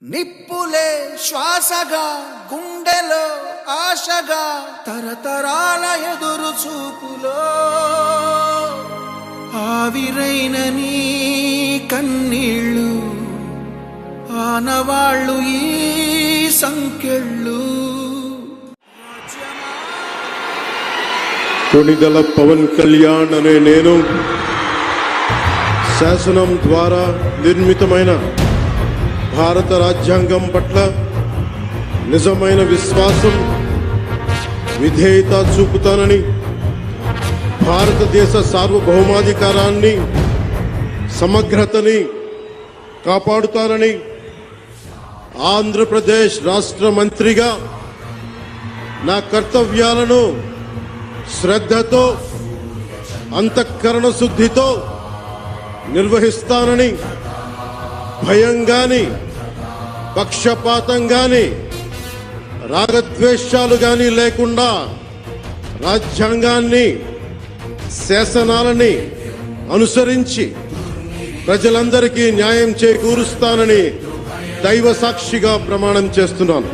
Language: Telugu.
నిప్పులే శ్వాసగా గుండెలో ఆశగా తరతరాల ఎదురు చూపులో ఆవిరైన నీ కన్నీళ్ళు ఆనవాళ్ళు ఈ సంకెళ్ళు. కొణిదెల పవన్ కళ్యాణ్ అనే నేను శాసనం ద్వారా నిర్మితమైన భారత రాజ్యాంగం పట్ల నిజమైన విశ్వాసం విధేయత చూపుతానని, భారతదేశ సార్వభౌమాధికారాన్ని సమగ్రతని కాపాడుతానని ఆంధ్రప్రదేశ్ రాష్ట్ర మంత్రిగా నా కర్తవ్యాలను శ్రద్ధతో అంతఃకరణ శుద్ధితో నిర్వహిస్తానని, భయం గాని పక్షపాతం గాని రాగద్వేషాలు గాని లేకుండా రాజ్యాంగాన్ని శాసనాలని అనుసరించి ప్రజలందరికీ న్యాయం చేకూరుస్తానని దైవ సాక్షిగా ప్రమాణం చేస్తున్నాను.